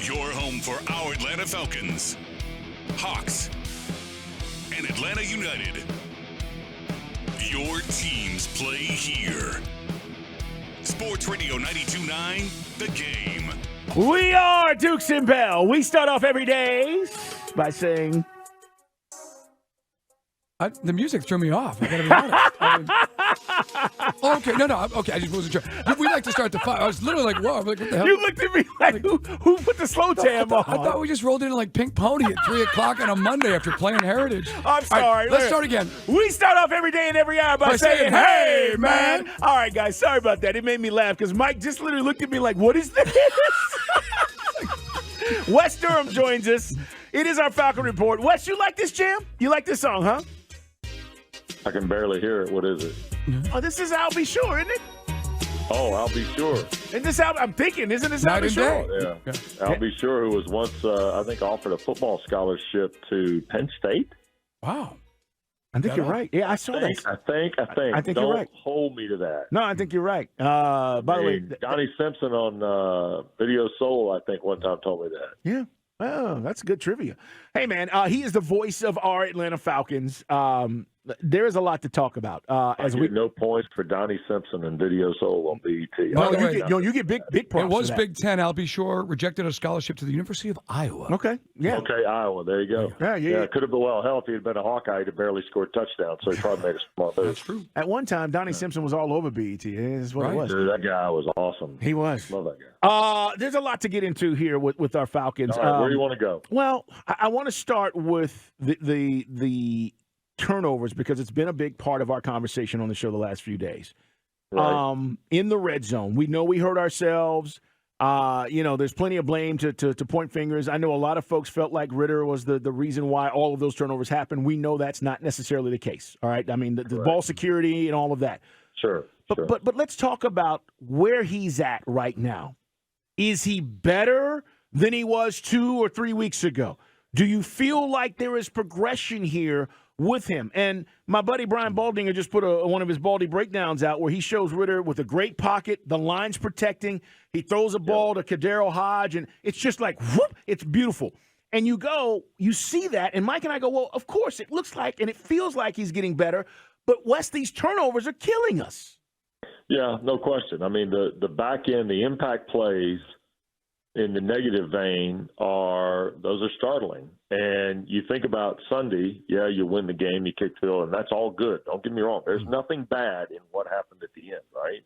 Your home for our Atlanta Falcons, Hawks, and Atlanta United. Your teams play here. Sports Radio 92.9, The Game. We are Dukes and Bell. We start off every day by saying... the music threw me off. I gotta be honest. Okay, no. Okay, I just wasn't sure. We like to start the fight. I was literally like, whoa. I'm like, what the hell? You looked at me like, who put the slow jam on? I thought we just rolled in like Pink Pony at 3 o'clock on a Monday after playing Heritage. I'm sorry. All right, let's start again. We start off every day and every hour by saying, hey, man. All right, guys, sorry about that. It made me laugh because Mike just literally looked at me like, what is this? Wes Durham joins us. It is our Falcon Report. Wes, you like this jam? You like this song, huh? I can barely hear it. What is it? Oh, this is I'll Be Sure, isn't it? Oh, I'll Be Sure. Isn't this I'm thinking, isn't this I'll Be Sure? Yeah. I'll Be Sure, who was once, I think, offered a football scholarship to Penn State. Wow. I think you're right. Yeah, I saw that. I think. I think Don't you're right. hold me to that. No, I think you're right. By the way, Johnny Simpson on Video Soul, I think, one time told me that. Yeah. Oh, that's good trivia. Hey, man, he is the voice of our Atlanta Falcons. There is a lot to talk about. No points for Donnie Simpson and Video Soul on BET. No, you get big props. It was for that. Big Ten. I'll be sure rejected a scholarship to the University of Iowa. Okay, yeah. Okay, Iowa. There you go. Yeah. It could have been hell if he had been a Hawkeye. He'd have barely scored touchdowns, so he probably made a smart move. That's true. At one time, Donnie Simpson was all over BET. Is what it was. Dude, that guy was awesome. He was. Love that guy. There's a lot to get into here with our Falcons. All right, where do you want to go? Well, I want to start with the turnovers because it's been a big part of our conversation on the show the last few days. Right. In the red zone, we know we hurt ourselves. There's plenty of blame to point fingers. I know a lot of folks felt like Ridder was the reason why all of those turnovers happened. We know that's not necessarily the case. All right. I mean, the ball security and all of that. Sure. But let's talk about where he's at right now. Is he better than he was 2 or 3 weeks ago? Do you feel like there is progression here with him? And my buddy Brian Baldinger just put one of his Baldy breakdowns out where he shows Ridder with a great pocket, the line's protecting. He throws a ball to Kadero Hodge, and it's just like, whoop, it's beautiful. And you see that, and Mike and I go, well, of course, it looks like and it feels like he's getting better. But, Wes, these turnovers are killing us. Yeah, no question. I mean, the back end, the impact plays in the negative vein those are startling. And you think about Sunday, you win the game, you kick the field, and that's all good. Don't get me wrong. There's nothing bad in what happened at the end, right?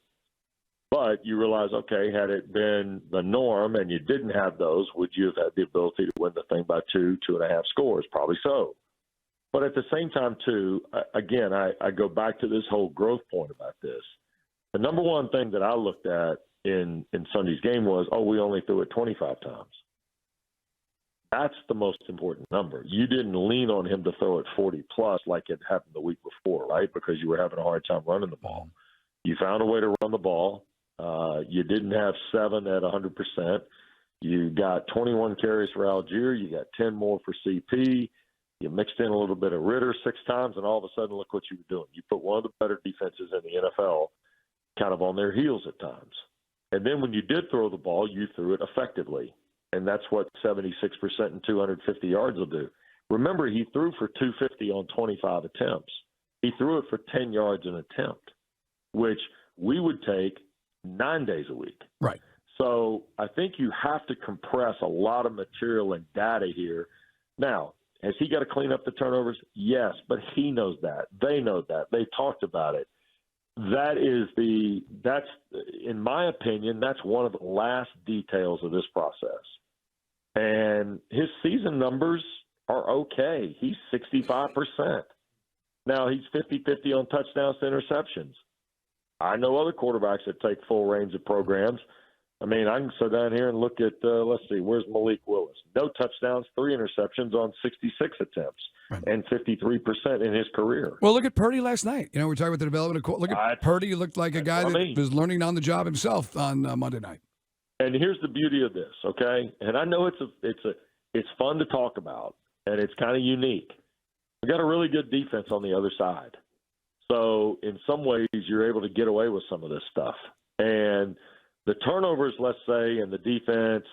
But you realize, okay, had it been the norm and you didn't have those, would you have had the ability to win the thing by 2.5 scores? Probably so. But at the same time, too, again, I go back to this whole growth point about this. The number one thing that I looked at in Sunday's game was, we only threw it 25 times. That's the most important number. You didn't lean on him to throw it 40-plus like it happened the week before, right, because you were having a hard time running the ball. You found a way to run the ball. You didn't have 7 at 100%. You got 21 carries for Algier. You got 10 more for CP. You mixed in a little bit of Ridder 6 times, and all of a sudden, look what you were doing. You put one of the better defenses in the NFL kind of on their heels at times. And then when you did throw the ball, you threw it effectively. And that's what 76% and 250 yards will do. Remember, he threw for 250 on 25 attempts. He threw it for 10 yards an attempt, which we would take 9 days a week. Right. So I think you have to compress a lot of material and data here. Now, has he got to clean up the turnovers? Yes, but he knows that. They know that. They talked about it. That's, in my opinion, that's one of the last details of this process. And his season numbers are okay. He's 65%. Now, he's 50-50 on touchdowns to interceptions. I know other quarterbacks that take full range of programs. I mean, I can sit down here and look at, let's see, where's Malik Willis? No touchdowns, 3 interceptions on 66 attempts, and 53% in his career. Well, look at Purdy last night. We're talking about the development of – look at Purdy. He looked like a guy that was learning on the job himself on Monday night. And here's the beauty of this, okay? And I know it's fun to talk about, and it's kind of unique. We got a really good defense on the other side. So in some ways, you're able to get away with some of this stuff. And the turnovers, let's say, and the defense,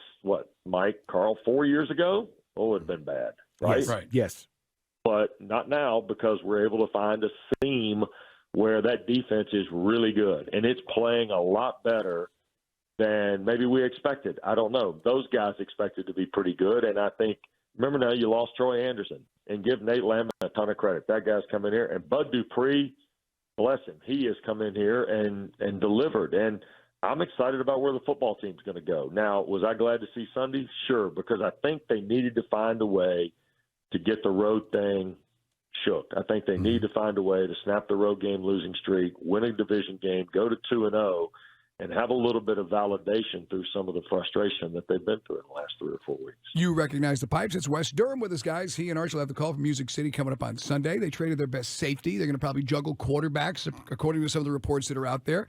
Mike, Carl, 4 years ago, it would have been bad, right? Yes. Right. Yes. But not now, because we're able to find a seam where that defense is really good, and it's playing a lot better than maybe we expected. I don't know. Those guys expected to be pretty good, and I think, remember now, you lost Troy Anderson, and give Nate Lamb a ton of credit. That guy's come in here, and Bud Dupree, bless him, he has come in here and delivered, and I'm excited about where the football team's going to go. Now, was I glad to see Sunday? Sure, because I think they needed to find a way to get the road thing shook. I think they need to find a way to snap the road game losing streak, win a division game, go to 2-0, and have a little bit of validation through some of the frustration that they've been through in the last 3 or 4 weeks. You recognize the pipes. It's Wes Durham with us, guys. He and Arch will have the call from Music City coming up on Sunday. They traded their best safety. They're going to probably juggle quarterbacks, according to some of the reports that are out there.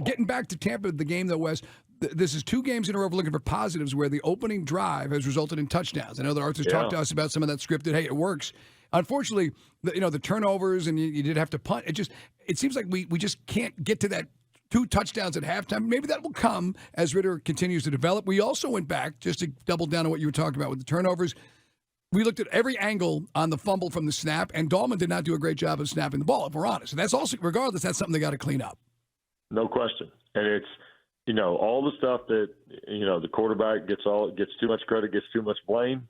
Getting back to Tampa, the game, though, Wes, this is 2 games in a row. We're looking for positives where the opening drive has resulted in touchdowns. I know that Arch has talked to us about some of that scripted. Hey, it works. Unfortunately, the turnovers and you did have to punt. It seems like we just can't get to that 2 touchdowns at halftime. Maybe that will come as Ridder continues to develop. We also went back, just to double down on what you were talking about with the turnovers. We looked at every angle on the fumble from the snap, and Dahlman did not do a great job of snapping the ball, if we're honest. And that's also, regardless, that's something they got to clean up. No question. And it's, all the stuff that, the quarterback gets too much credit, gets too much blame.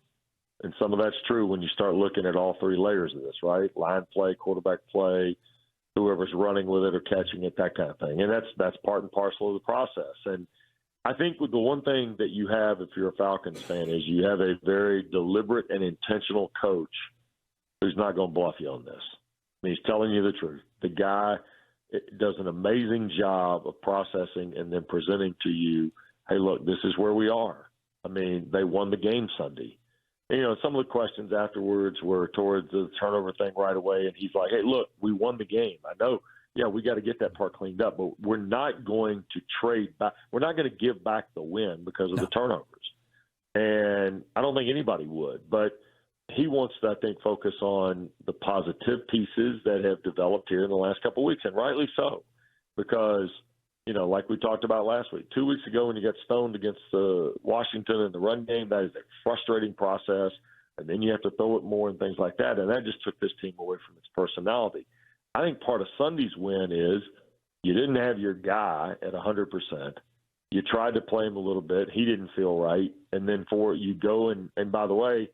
And some of that's true when you start looking at all 3 layers of this, right? Line play, quarterback play, whoever's running with it or catching it, that kind of thing. And that's part and parcel of the process. And I think with the one thing that you have, if you're a Falcons fan, is you have a very deliberate and intentional coach who's not going to bluff you on this. I mean, he's telling you the truth. The guy does an amazing job of processing and then presenting to you, hey, look, this is where we are. I mean, they won the game Sunday. And, some of the questions afterwards were towards the turnover thing right away, and he's like, hey, look, we won the game. I know, we got to get that part cleaned up, but we're not going to trade back. We're not going to give back the win because of the turnovers. And I don't think anybody would, but he wants to, I think, focus on the positive pieces that have developed here in the last couple of weeks, and rightly so, because, like we talked about last week, 2 weeks ago when you got stoned against Washington in the run game, that is a frustrating process, and then you have to throw it more and things like that, and that just took this team away from its personality. I think part of Sunday's win is you didn't have your guy at 100%. You tried to play him a little bit. He didn't feel right, and then you go and by the way,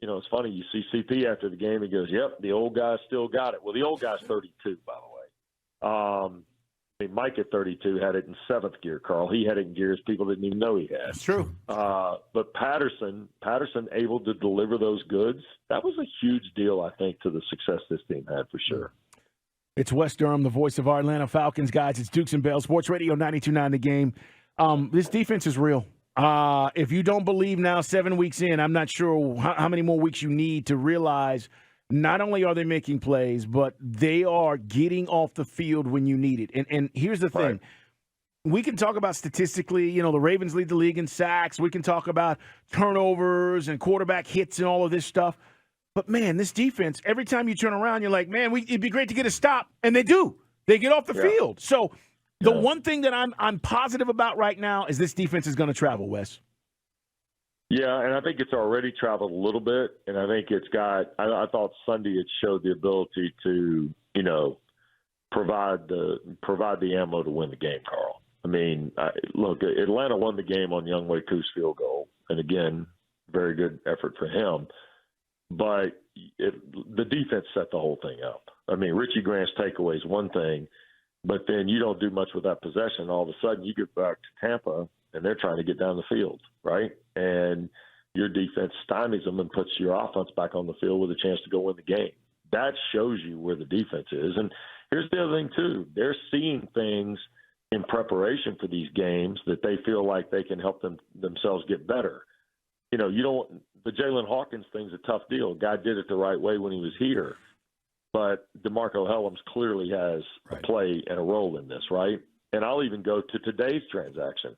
it's funny. You see CP after the game. He goes, yep, the old guy still got it. Well, the old guy's 32, by the way. Mike at 32 had it in 7th gear, Carl. He had it in gears people didn't even know he had. That's true. But Patterson able to deliver those goods, that was a huge deal, I think, to the success this team had for sure. It's Wes Durham, the voice of our Atlanta Falcons, guys. It's Dukes and Bell, Sports Radio 92.9 The Game. This defense is real. If you don't believe now, 7 weeks in, I'm not sure how many more weeks you need to realize not only are they making plays, but they are getting off the field when you need it. And here's the thing. Right. We can talk about statistically, the Ravens lead the league in sacks. We can talk about turnovers and quarterback hits and all of this stuff. But, man, this defense, every time you turn around, you're like, man, it'd be great to get a stop. And they do. They get off the field. So the one thing that I'm positive about right now is this defense is going to travel, Wes. Yeah, and I think it's already traveled a little bit, and I think it's got – I thought Sunday it showed the ability to, provide the ammo to win the game, Carl. I mean, look, Atlanta won the game on Younghoe Koo's field goal, and again, very good effort for him. But the defense set the whole thing up. I mean, Richie Grant's takeaway is one thing, but then you don't do much with that possession. All of a sudden, you get back to Tampa, and they're trying to get down the field, right? And your defense stymies them and puts your offense back on the field with a chance to go win the game. That shows you where the defense is. And here's the other thing, too. They're seeing things in preparation for these games that they feel like they can help themselves get better. The Jalen Hawkins thing's a tough deal. Guy did it the right way when he was here. But DeMarco Hellams clearly has a play and a role in this, right? And I'll even go to today's transaction.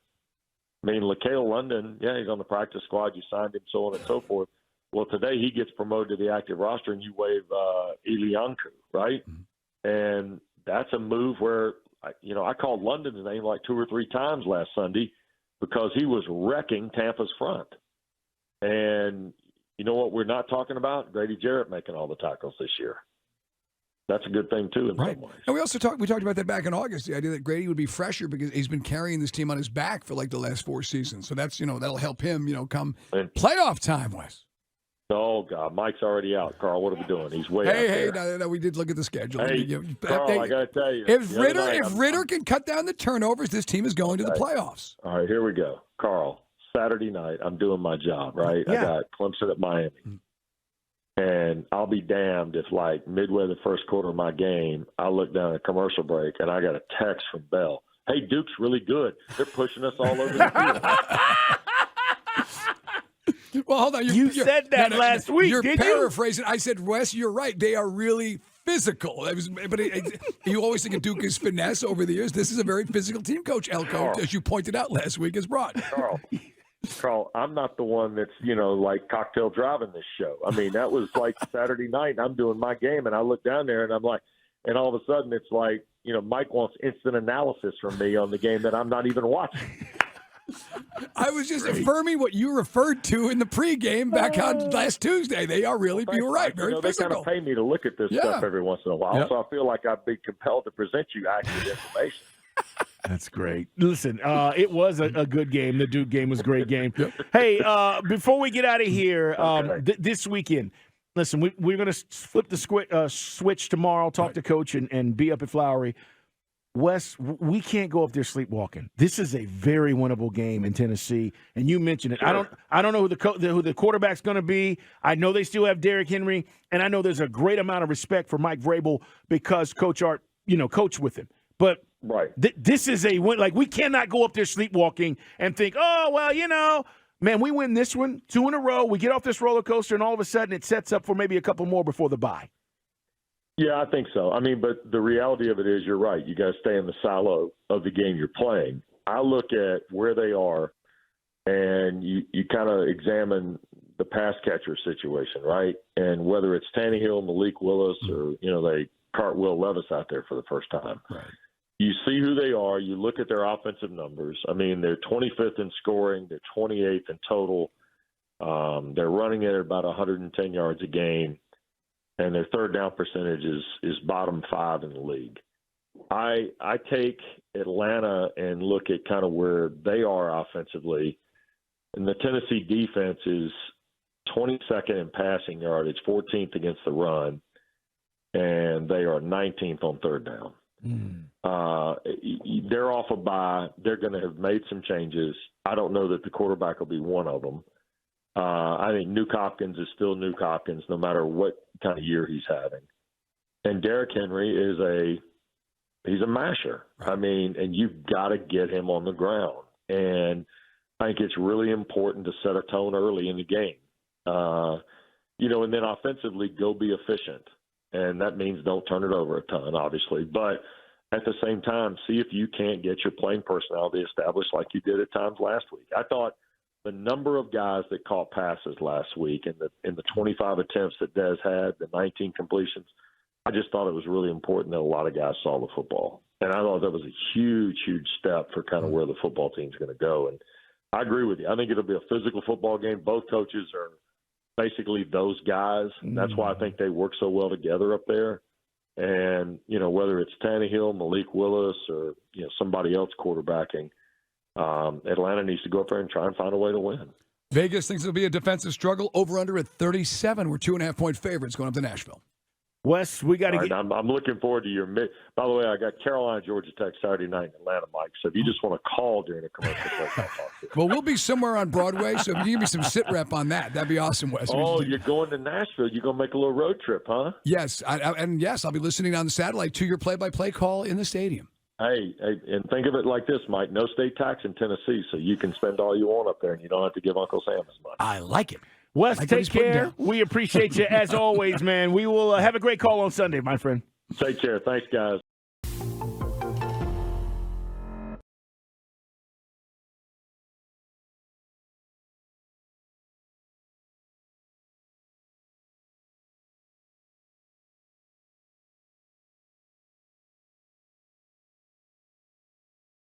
I mean, LaCale London, he's on the practice squad. You signed him, so on and so forth. Well, today he gets promoted to the active roster, and you waive Elianku, right? Mm-hmm. And that's a move where, I called London's name like 2 or 3 times last Sunday because he was wrecking Tampa's front. And you know what we're not talking about? Grady Jarrett making all the tackles this year. That's a good thing, too, in some ways. And we talked about that back in August, the idea that Grady would be fresher because he's been carrying this team on his back for like the last 4 seasons. So that's, that'll help him, come playoff time, Wes. Oh, God. Mike's already out. Carl, what are we doing? He's way out there. No, we did look at the schedule. Hey, Carl, I got to tell you. If Ridder can cut down the turnovers, this team is going to the playoffs. All right, here we go. Carl, Saturday night, I'm doing my job, right? Yeah. I got Clemson at Miami. And I'll be damned if, like, midway the first quarter of my game, I look down at a commercial break and I got a text from Bell. Hey, Duke's really good. They're pushing us all over the field. Well, hold on. You said that last week, You're didn't you? paraphrasing. I said, Wes, you're right. They are really physical. You always think of Duke as finesse over the years. This is a very physical team, Coach Elko, as you pointed out last week, has brought. Carl, I'm not the one that's, like cocktail driving this show. I mean, that was like Saturday night, and I'm doing my game, and I look down there, and I'm like, and all of a sudden it's like, Mike wants instant analysis from me on the game that I'm not even watching. I was just affirming what you referred to in the pregame back on last Tuesday. They are really, you were right, very physical. They kind of pay me to look at this stuff every once in a while, so I feel like I'd be compelled to present you accurate information. That's great. Listen, it was a good game. The Duke game was a great game. Hey, before we get out of here, this weekend, listen, we're going to flip the switch tomorrow, talk to Coach, and be up at Flowery. Wes, we can't go up there sleepwalking. This is a very winnable game in Tennessee, and you mentioned it. Sure. I don't know who the quarterback's going to be. I know they still have Derrick Henry, and I know there's a great amount of respect for Mike Vrabel because Coach Art, coached with him. But this is a win. Like, we cannot go up there sleepwalking and think, oh, well, man, we win this one 2 in a row. We get off this roller coaster, and all of a sudden it sets up for maybe a couple more before the bye. Yeah, I think so. I mean, but the reality of it is you're right. You got to stay in the silo of the game you're playing. I look at where they are, and you kind of examine the pass catcher situation, right? And whether it's Tannehill, Malik Willis, or, they cart Will Levis out there for the first time. Right. You see who they are. You look at their offensive numbers. I mean, they're 25th in scoring. They're 28th in total. They're running at about 110 yards a game, and their third down percentage is bottom 5 in the league. I take Atlanta and look at kind of where they are offensively, and the Tennessee defense is 22nd in passing yardage, 14th against the run, and they are 19th on third down. They're off a bye. They're going to have made some changes. I don't know that the quarterback will be one of them. I think Nuke Hopkins is still Nuke Hopkins no matter what kind of year he's having. And Derrick Henry he's a masher. Right. I mean, and you've got to get him on the ground. And I think it's really important to set a tone early in the game. And then offensively go be efficient. And that means don't turn it over a ton, obviously. But at the same time, see if you can't get your playing personality established like you did at times last week. I thought the number of guys that caught passes last week in the 25 attempts that Dez had, the 19 completions, I just thought it was really important that a lot of guys saw the football. And I thought that was a huge, huge step for kind of where the football team's going to go. And I agree with you. I think it'll be a physical football game. Both coaches are basically those guys. And that's why I think they work so well together up there. And, whether it's Tannehill, Malik Willis, or, somebody else quarterbacking, Atlanta needs to go up there and try and find a way to win. Vegas thinks it'll be a defensive struggle. Over under at 37. We're 2.5-point favorites going up to Nashville. Wes, we got to get. I'm looking forward to your. By the way, I got Carolina, Georgia Tech Saturday night in Atlanta, Mike. So if you just want to call during a commercial break, I'll talk to you. Well, we'll be somewhere on Broadway, so if you give me some sit rep on that'd be awesome, Wes. Oh, you're going to Nashville. You're going to make a little road trip, huh? Yes, I'll be listening on the satellite to your play-by-play call in the stadium. Hey, and think of it like this, Mike. No state tax in Tennessee, so you can spend all you want up there, and you don't have to give Uncle Sam as much. I like it. Wes, take care. We appreciate you as always, man. We will have a great call on Sunday, my friend. Take care. Thanks, guys.